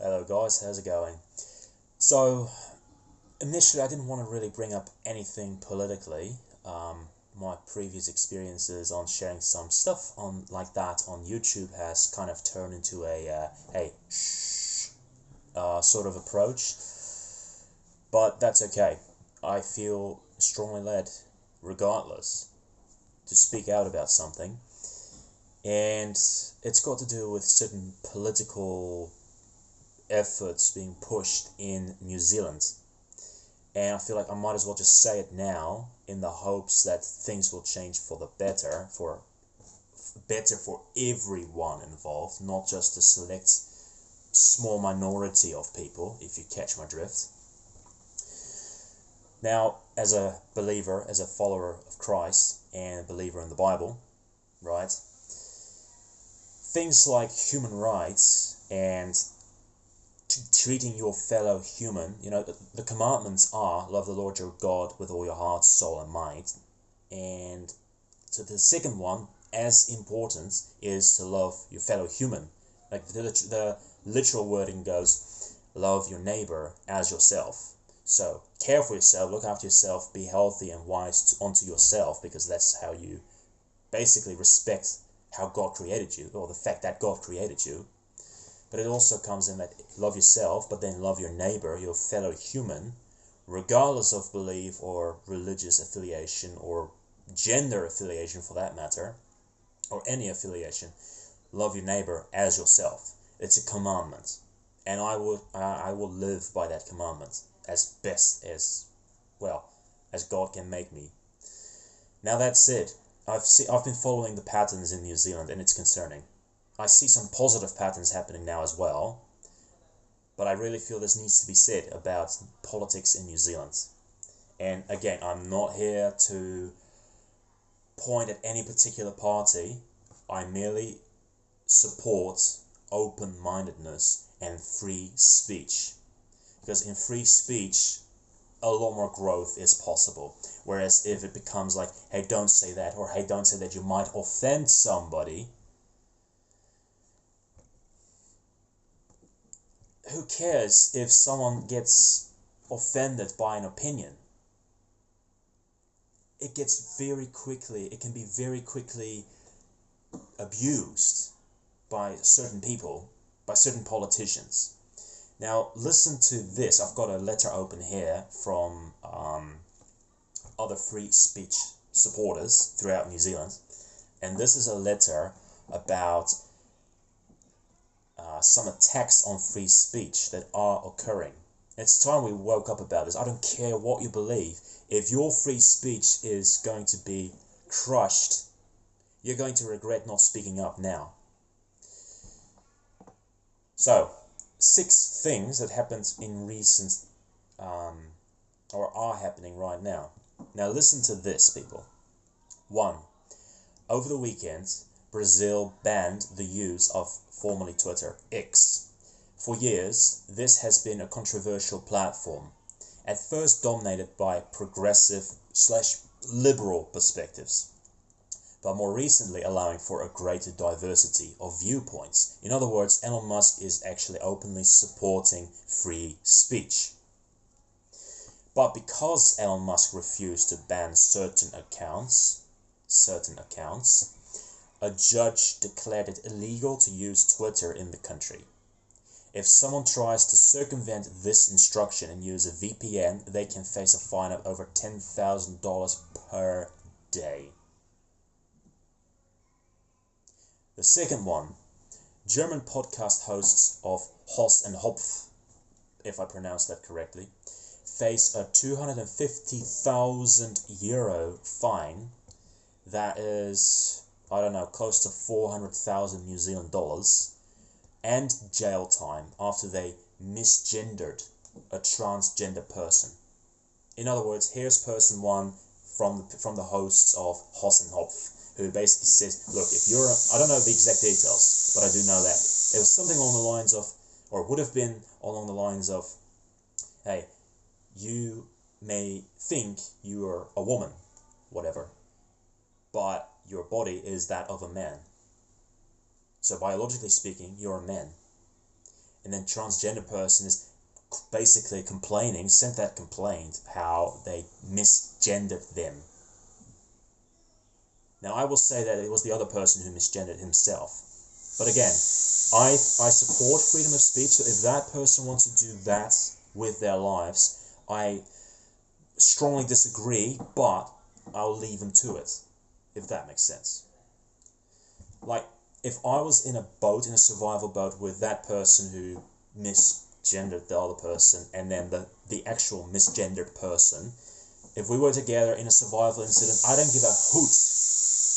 Hello guys, how's it going? So, initially I didn't want to really bring up anything politically. My previous experiences on sharing some stuff on like that on YouTube has kind of turned into a hey, shh, sort of approach. But that's okay. I feel strongly led, regardless, to speak out about something. And it's got to do with certain political efforts being pushed in New Zealand. And I feel like I might as well just say it now in the hopes that things will change for the better for everyone involved, not just a select small minority of people, if you catch my drift. Now, as a believer, as a follower of Christ and a believer in the Bible, right? Things like human rights and treating your fellow human, the commandments are love the Lord your God with all your heart, soul, and mind. And so the second one, as important, is to love your fellow human. Like the literal wording goes, love your neighbor as yourself. So care for yourself, look after yourself, be healthy and wise unto yourself, because that's how you basically respect how God created you, or the fact that God created you. But it also comes in that love yourself, but then love your neighbor, your fellow human, regardless of belief or religious affiliation or gender affiliation for that matter, or any affiliation. Love your neighbor as yourself. It's a commandment, and I will live by that commandment as best as God can make me. Now that said, I've been following the patterns in New Zealand, and it's concerning. I see some positive patterns happening now as well, but I really feel this needs to be said about politics in New Zealand. And again, I'm not here to point at any particular party. I merely support open-mindedness and free speech. Because in free speech, a lot more growth is possible. Whereas if it becomes like, hey, don't say that, or hey, don't say that, you might offend somebody, who cares if someone gets offended by an opinion? It can be very quickly abused by certain people, by certain politicians. Now, listen to this. I've got a letter open here from other free speech supporters throughout New Zealand. And this is a letter about some attacks on free speech that are occurring. It's time we woke up about this. I don't care what you believe. If your free speech is going to be crushed, you're going to regret not speaking up now. So, 6 things that happened in recent, or are happening right now. Now listen to this, people. 1. Over the weekend, Brazil banned the use of formerly Twitter, X. For years, this has been a controversial platform, at first dominated by progressive/liberal perspectives, but more recently allowing for a greater diversity of viewpoints. In other words, Elon Musk is actually openly supporting free speech. But because Elon Musk refused to ban certain accounts, a judge declared it illegal to use Twitter in the country. If someone tries to circumvent this instruction and use a VPN, they can face a fine of over $10,000 per day. The second one, German podcast hosts of Haus and Hopf, if I pronounced that correctly, face a €250,000 fine. That is, close to 400,000 New Zealand dollars, and jail time after they misgendered a transgender person. In other words, here's person 1 from the hosts of Haus and Hopf, who basically says, look, if you're I don't know the exact details, but I do know that it was something along the lines of, or would have been along the lines of, hey, you may think you're a woman, whatever, but your body is that of a man. So biologically speaking, you're a man. and then transgender person is basically complaining, sent that complaint, how they misgendered them. Now, I will say that it was the other person who misgendered himself. But again, I support freedom of speech. So if that person wants to do that with their lives, I strongly disagree, but I'll leave them to it, if that makes sense. Like, if I was in a boat, in a survival boat, with that person who misgendered the other person, and then the actual misgendered person, if we were together in a survival incident, I don't give a hoot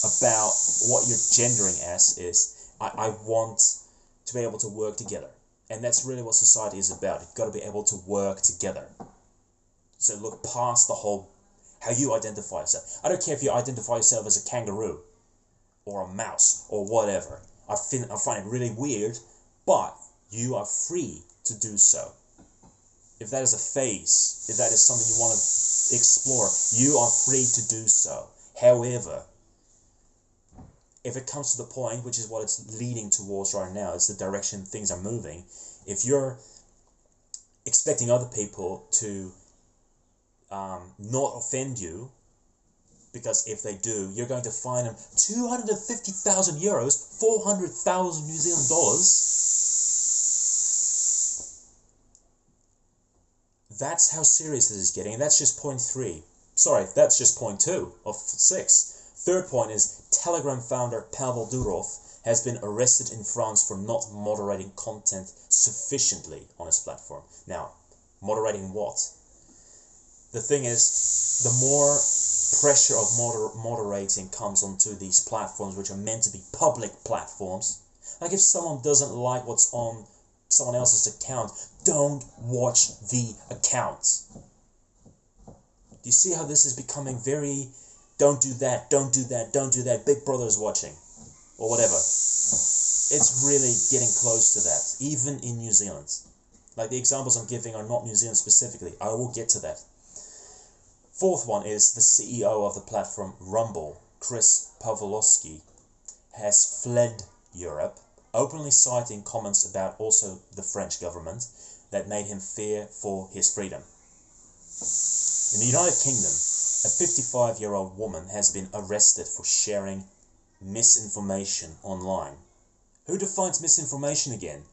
about what your gendering as is. I want to be able to work together. And that's really what society is about. You've got to be able to work together. So look past the whole, how you identify yourself. I don't care if you identify yourself as a kangaroo, or a mouse, or whatever. I find it really weird, but you are free to do so. If that is a phase, if that is something you want to explore, you are free to do so. However, if it comes to the point, which is what it's leading towards right now, it's the direction things are moving, if you're expecting other people to not offend you, because if they do, you're going to fine them 250,000 euros, 400,000 New Zealand dollars. That's how serious this is getting, and that's just point 3. Sorry, that's just point 2 of 6. Third point is Telegram founder Pavel Durov has been arrested in France for not moderating content sufficiently on his platform. Now, moderating what? The thing is, the more pressure of moderating comes onto these platforms, which are meant to be public platforms. Like, if someone doesn't like what's on someone else's account, don't watch the account. Do you see how this is becoming very, don't do that, don't do that, don't do that, Big Brother is watching, or whatever. It's really getting close to that, even in New Zealand. Like, the examples I'm giving are not New Zealand specifically. I will get to that. Fourth one is the CEO of the platform Rumble, Chris Pavlovski, has fled Europe, openly citing comments about also the French government that made him fear for his freedom. In the United Kingdom, a 55-year-old woman has been arrested for sharing misinformation online. Who defines misinformation again?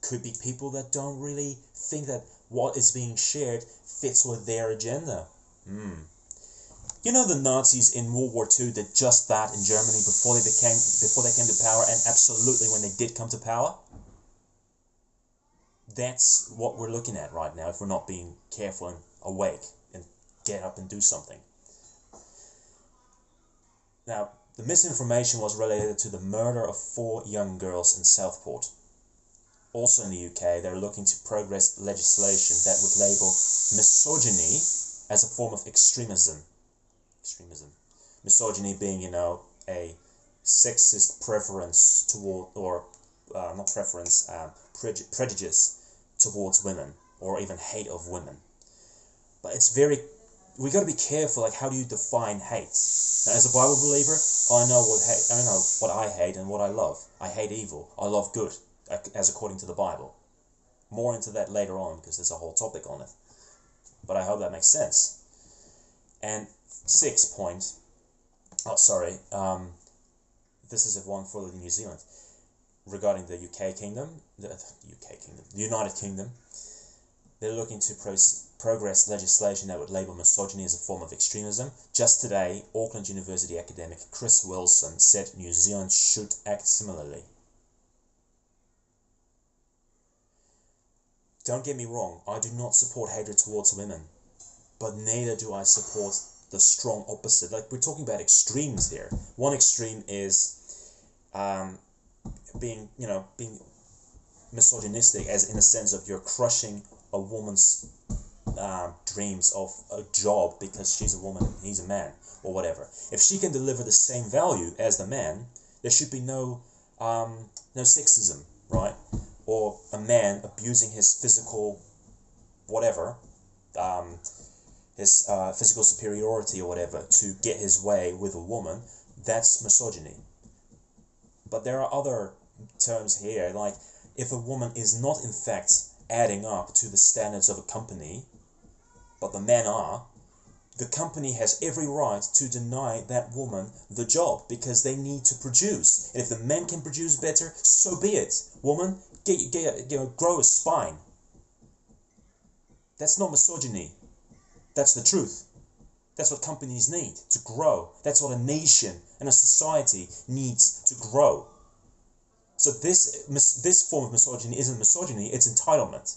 Could be people that don't really think that what is being shared fits with their agenda. You know, the Nazis in World War II did just that in Germany before they came to power, and absolutely when they did come to power. That's what we're looking at right now if we're not being careful and awake and get up and do something. Now, the misinformation was related to the murder of 4 young girls in Southport. Also in the UK, they're looking to progress legislation that would label misogyny as a form of extremism. Misogyny being, a sexist preference toward, or not preference, prejudice towards women, or even hate of women. But we got to be careful. Like, how do you define hate? Now, as a Bible believer, I know what I hate and what I love. I hate evil. I love good, as according to the Bible. More into that later on, because there's a whole topic on it. But I hope that makes sense. And sixth point, this is one for New Zealand, regarding the United Kingdom. They're looking to progress legislation that would label misogyny as a form of extremism. Just today, Auckland University academic Chris Wilson said New Zealand should act similarly. Don't get me wrong, I do not support hatred towards women, but neither do I support the strong opposite. Like, we're talking about extremes here. One extreme is being misogynistic, as in the sense of you're crushing a woman's dreams of a job because she's a woman and he's a man, or whatever. If she can deliver the same value as the man, there should be no sexism, right? Or a man abusing his physical whatever, his physical superiority or whatever to get his way with a woman. That's misogyny. But there are other terms here, like if a woman is not in fact adding up to the standards of a company, but the men are, the company has every right to deny that woman the job because they need to produce. And if the men can produce better, so be it. Woman, grow a spine. That's not misogyny. That's the truth. That's what companies need to grow. That's what a nation and a society needs to grow. So this form of misogyny isn't misogyny, it's entitlement.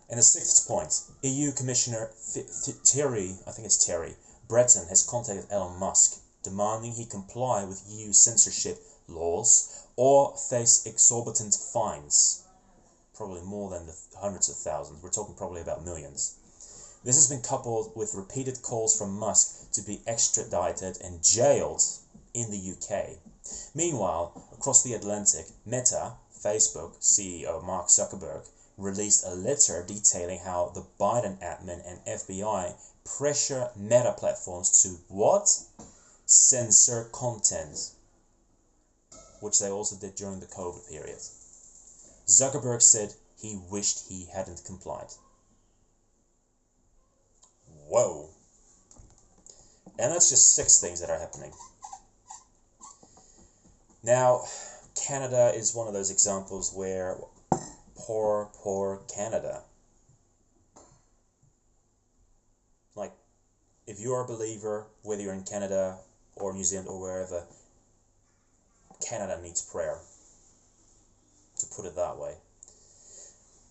And the sixth point, EU Commissioner Thierry Breton has contacted Elon Musk, demanding he comply with EU censorship laws or face exorbitant fines. Probably more than the hundreds of thousands. We're talking probably about millions. This has been coupled with repeated calls from Musk to be extradited and jailed in the UK. Meanwhile, across the Atlantic, Meta, Facebook CEO Mark Zuckerberg, released a letter detailing how the Biden admin and FBI pressure Meta platforms to what? Censor content, which they also did during the COVID period. Zuckerberg said he wished he hadn't complied. Whoa. And that's just 6 things that are happening. Now, Canada is one of those examples where poor Canada. Like, if you are a believer, whether you're in Canada or New Zealand or wherever, Canada needs prayer, to put it that way.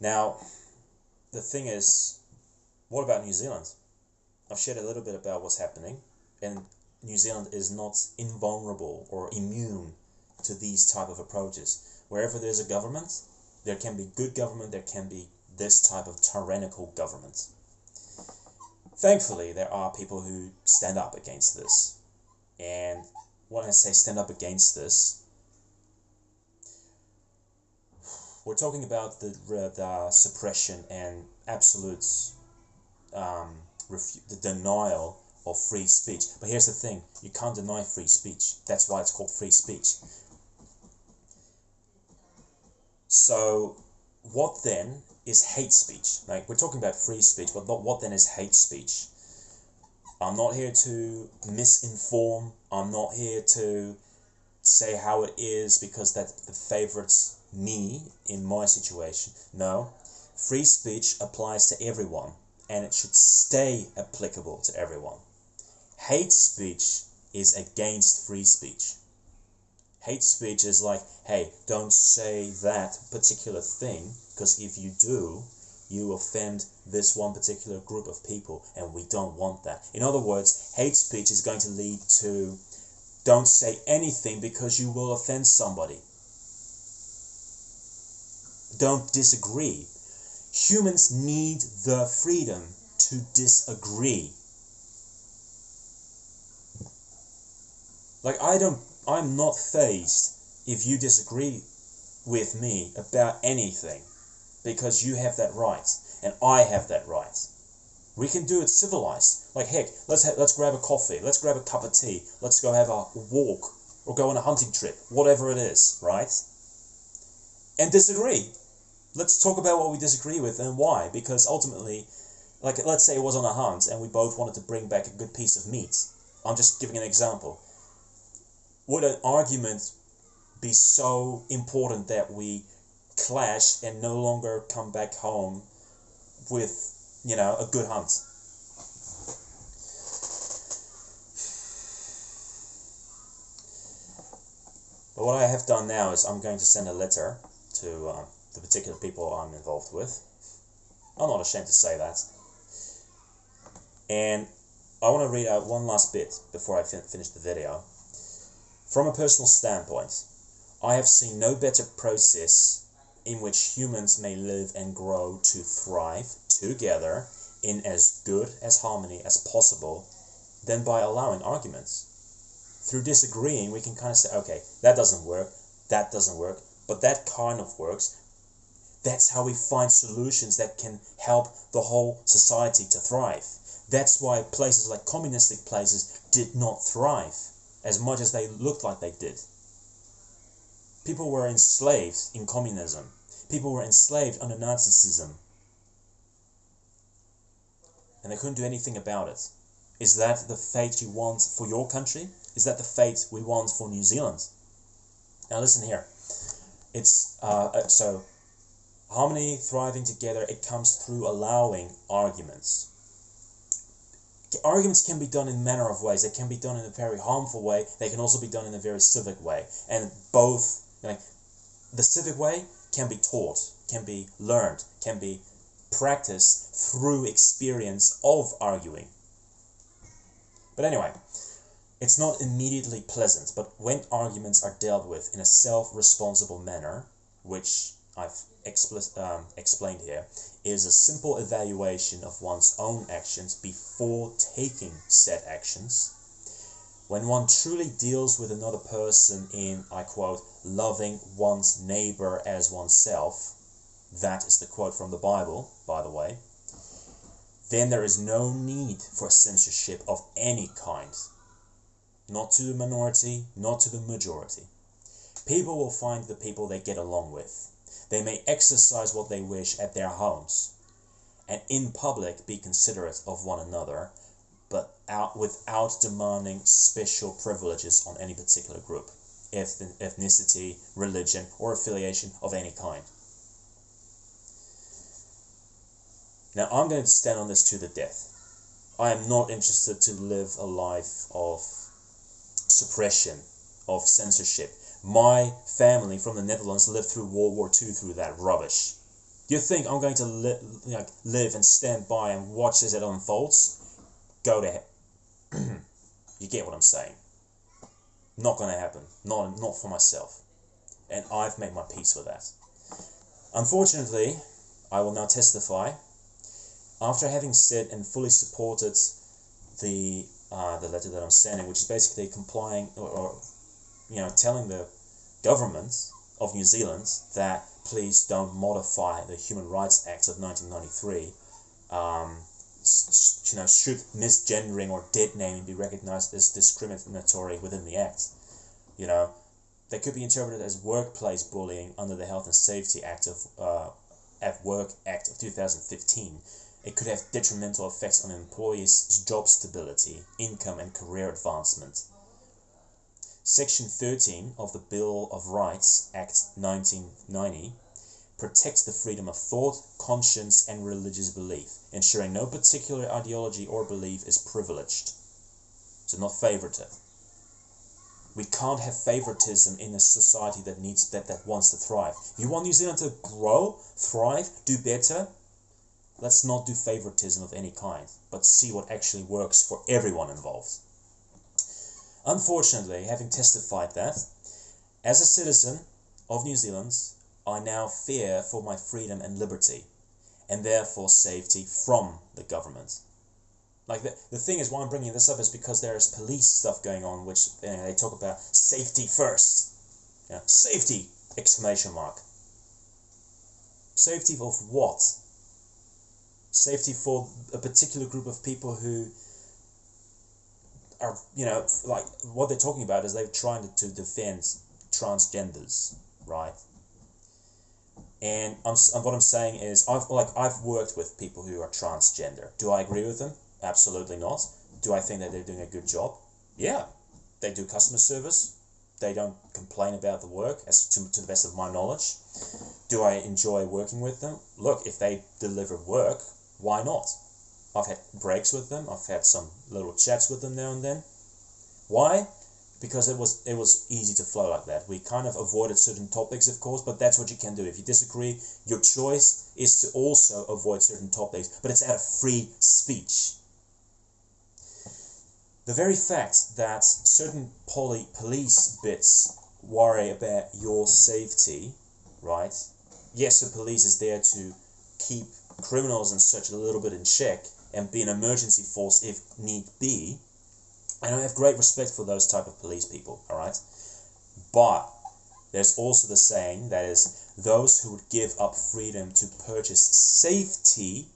Now, the thing is, what about New Zealand? I've shared a little bit about what's happening, and New Zealand is not invulnerable or immune to these type of approaches. Wherever there's a government, there can be good government, there can be this type of tyrannical government. Thankfully, there are people who stand up against this. And when I say stand up against this, we're talking about the suppression and absolute the denial of free speech. But here's the thing, you can't deny free speech. That's why it's called free speech. So what then is hate speech? Like, we're talking about free speech, but what then is hate speech? I'm not here to misinform. I'm not here to say how it is because that favorites me in my situation. No, free speech applies to everyone, and it should stay applicable to everyone. Hate speech is against free speech. Hate speech is like, hey, don't say that particular thing, because if you do, you offend this one particular group of people, and we don't want that. In other words, hate speech is going to lead to don't say anything because you will offend somebody. Don't disagree. Humans need the freedom to disagree. Like, I'm not fazed if you disagree with me about anything, because you have that right and I have that right. We can do it civilized. Like, heck, let's grab a coffee, let's grab a cup of tea, let's go have a walk or go on a hunting trip, whatever it is, right? And disagree. Let's talk about what we disagree with and why, because ultimately, like, let's say it was on a hunt and we both wanted to bring back a good piece of meat. I'm just giving an example. Would an argument be so important that we clash and no longer come back home with, a good hunt? But what I have done now is I'm going to send a letter to the particular people I'm involved with. I'm not ashamed to say that. And I want to read out one last bit before I finish the video. From a personal standpoint, I have seen no better process in which humans may live and grow to thrive together in as good as harmony as possible than by allowing arguments. Through disagreeing, we can kind of say, okay, that doesn't work, but that kind of works. That's how we find solutions that can help the whole society to thrive. That's why places like communistic places did not thrive as much as they looked like they did. People were enslaved in communism. People were enslaved under Nazism. And they couldn't do anything about it. Is that the fate you want for your country? Is that the fate we want for New Zealand? Now listen here. It's so harmony, thriving together, it comes through allowing arguments. Arguments can be done in manner of ways. They can be done in a very harmful way. They can also be done in a very civic way. And both, the civic way can be taught, can be learned, can be practiced through experience of arguing. But anyway, it's not immediately pleasant, but when arguments are dealt with in a self-responsible manner, which I've explained here, is a simple evaluation of one's own actions before taking said actions. When one truly deals with another person in, I quote, loving one's neighbor as oneself, that is the quote from the Bible, by the way, then there is no need for censorship of any kind. Not to the minority, not to the majority. People will find the people they get along with. They may exercise what they wish at their homes, and in public be considerate of one another, but without demanding special privileges on any particular group, ethnicity, religion, or affiliation of any kind. Now, I'm going to stand on this to the death. I am not interested to live a life of suppression, of censorship. My family from the Netherlands lived through World War II through that rubbish. Do you think I'm going to live and stand by and watch as it unfolds? Go to hell. You get what I'm saying. Not going to happen. Not for myself. And I've made my peace with that. Unfortunately, I will now testify. After having said and fully supported the letter that I'm sending, which is basically complying or telling the government of New Zealand that please don't modify the Human Rights Act of 1993. Should misgendering or dead naming be recognized as discriminatory within the act? They could be interpreted as workplace bullying under the Health and Safety Act at Work Act of 2015. It could have detrimental effects on an employee's job stability, income, and career advancement. Section 13 of the Bill of Rights, Act 1990, protects the freedom of thought, conscience, and religious belief, ensuring no particular ideology or belief is privileged. So not favorited. We can't have favoritism in a society that wants to thrive. If you want New Zealand to grow, thrive, do better, let's not do favoritism of any kind, but see what actually works for everyone involved. Unfortunately, having testified that, as a citizen of New Zealand, I now fear for my freedom and liberty, and therefore safety from the government. The thing is, why I'm bringing this up is because there is police stuff going on, which they talk about safety first. Safety! Exclamation mark. Safety of what? Safety for a particular group of people who are, what they're talking about is they're trying to defend transgenders, right? And what I'm saying is, I've worked with people who are transgender. Do I agree with them? Absolutely not. Do I think that they're doing a good job? Yeah, they do customer service. They don't complain about the work, as to the best of my knowledge. Do I enjoy working with them? Look, if they deliver work, why not? I've had breaks with them. I've had some little chats with them now and then. Why? Because it was easy to flow like that. We kind of avoided certain topics, of course, but that's what you can do. If you disagree, your choice is to also avoid certain topics, but it's out of free speech. The very fact that certain police bits worry about your safety, right? Yes, the police is there to keep criminals and such a little bit in check and be an emergency force if need be. And I have great respect for those type of police people, all right? But there's also the saying that is, those who would give up freedom to purchase safety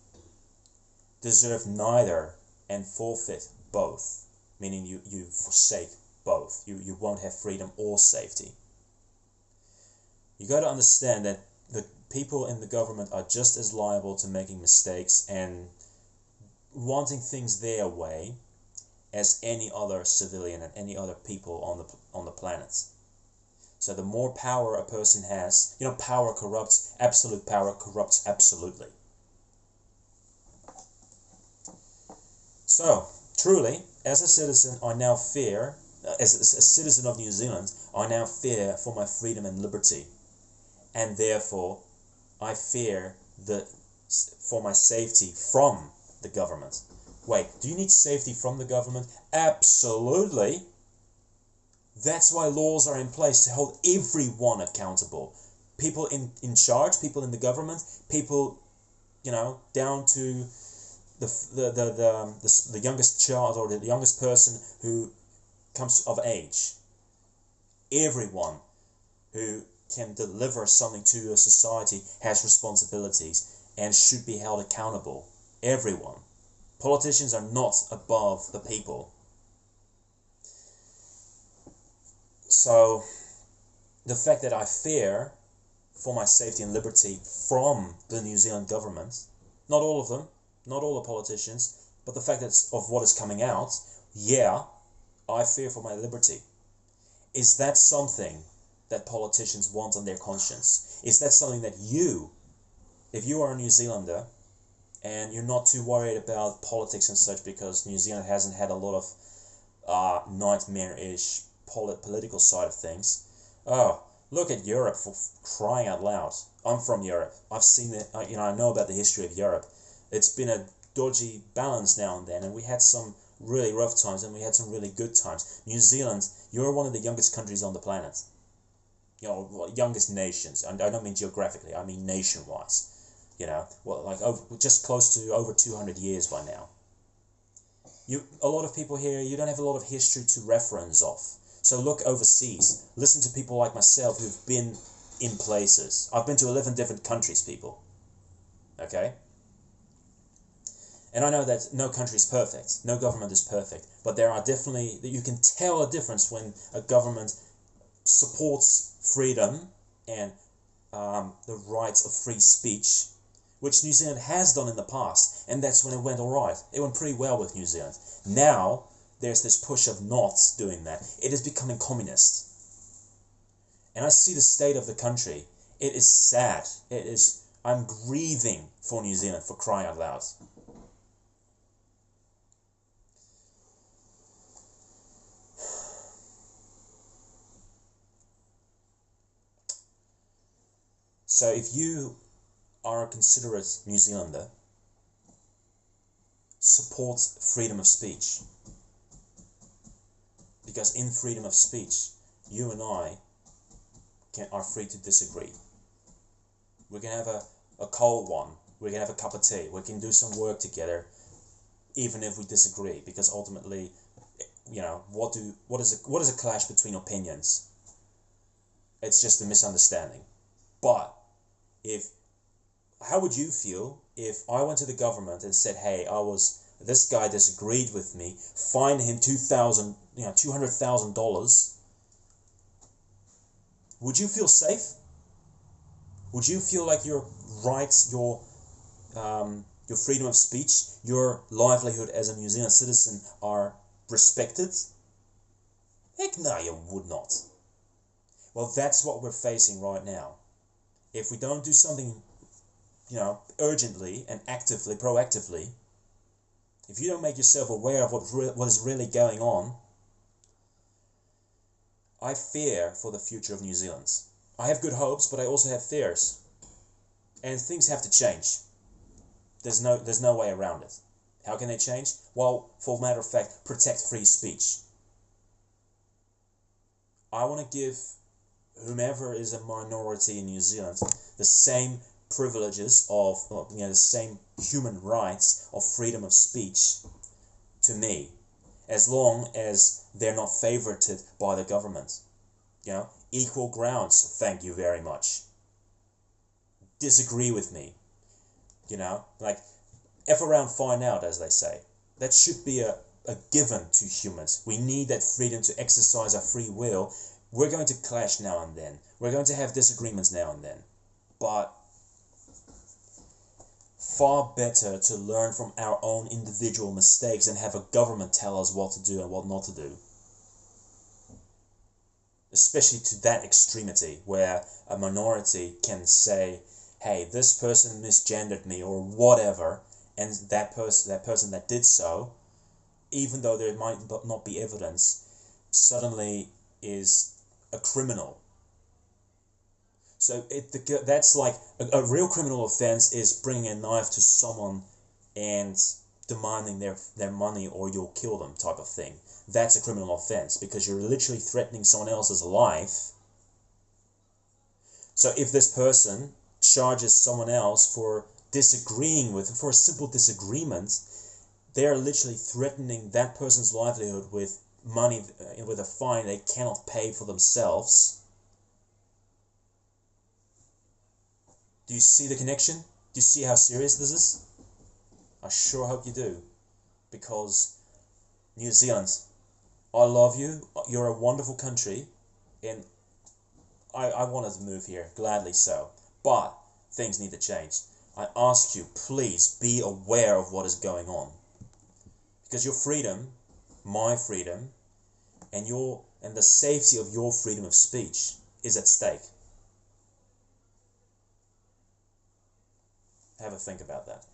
deserve neither and forfeit both. Meaning you forsake both. You won't have freedom or safety. You got to understand that the people in the government are just as liable to making mistakes and wanting things their way as any other civilian and any other people on the planet. So the more power a person has, power corrupts, absolute power corrupts absolutely. So, truly, as a citizen, I now fear, as a citizen of New Zealand, I now fear for my freedom and liberty. And therefore, I fear for my safety from the government. Wait, do you need safety from the government? Absolutely. That's why laws are in place to hold everyone accountable. People in charge, people in the government, people, down to the youngest child or the youngest person who comes of age. Everyone who can deliver something to a society has responsibilities and should be held accountable. Everyone. Politicians are not above the people. So, the fact that I fear for my safety and liberty from the New Zealand government, not all of them, not all the politicians, but the fact that of what is coming out, yeah, I fear for my liberty. Is that something that politicians want on their conscience? Is that something that you, if you are a New Zealander, and you're not too worried about politics and such because New Zealand hasn't had a lot of nightmare-ish political side of things. Oh, look at Europe, for crying out loud. I'm from Europe. I've seen it. I know about the history of Europe. It's been a dodgy balance now and then, and we had some really rough times and we had some really good times. New Zealand, you're one of the youngest countries on the planet. Youngest nations. I don't mean geographically. I mean nation-wise. Just close to over 200 years by now. A lot of people here, you don't have a lot of history to reference off. So look overseas. Listen to people like myself who've been in places. I've been to 11 different countries, people. Okay? And I know that no country is perfect. No government is perfect. But there are definitely, you can tell a difference when a government supports freedom and the rights of free speech, which New Zealand has done in the past, and that's when it went all right. It went pretty well with New Zealand. Now, there's this push of not doing that. It is becoming communist. And I see the state of the country. It is sad. I'm grieving for New Zealand, for crying out loud. So if you are a considerate New Zealander, support freedom of speech. Because in freedom of speech, you and I are free to disagree. We can have a cold one. We can have a cup of tea. We can do some work together, even if we disagree. Because ultimately, what is a clash between opinions? It's just a misunderstanding. But how would you feel if I went to the government and said, hey, this guy disagreed with me, fine him $200,000. Would you feel safe? Would you feel like your rights, your freedom of speech, your livelihood as a New Zealand citizen are respected? Heck no, you would not. Well, that's what we're facing right now. If we don't do something, urgently and actively, proactively, if you don't make yourself aware of what is really going on, I fear for the future of New Zealand. I have good hopes, but I also have fears. And things have to change. There's no way around it. How can they change? Well, for a matter of fact, protect free speech. I want to give whomever is a minority in New Zealand the same privileges of, the same human rights of freedom of speech to me, as long as they're not favorited by the government. Equal grounds, thank you very much. Disagree with me. F around, find out, as they say. That should be a given to humans. We need that freedom to exercise our free will We're going to clash now and then. We're going to have disagreements now and then. But far better to learn from our own individual mistakes and have a government tell us what to do and what not to do. Especially to that extremity where a minority can say, hey, this person misgendered me or whatever, and that person that did so, even though there might not be evidence, suddenly is a criminal. So that's like a real criminal offense is bringing a knife to someone and demanding their money or you'll kill them type of thing. That's a criminal offense because you're literally threatening someone else's life. So if this person charges someone else for a simple disagreement, they are literally threatening that person's livelihood with money, with a fine they cannot pay for themselves. Do you see the connection? Do you see how serious this is? I sure hope you do. Because New Zealand, I love you. You're a wonderful country. And I wanted to move here, gladly so. But things need to change. I ask you, please be aware of what is going on. Because your freedom, my freedom, and the safety of your freedom of speech is at stake. Have a think about that.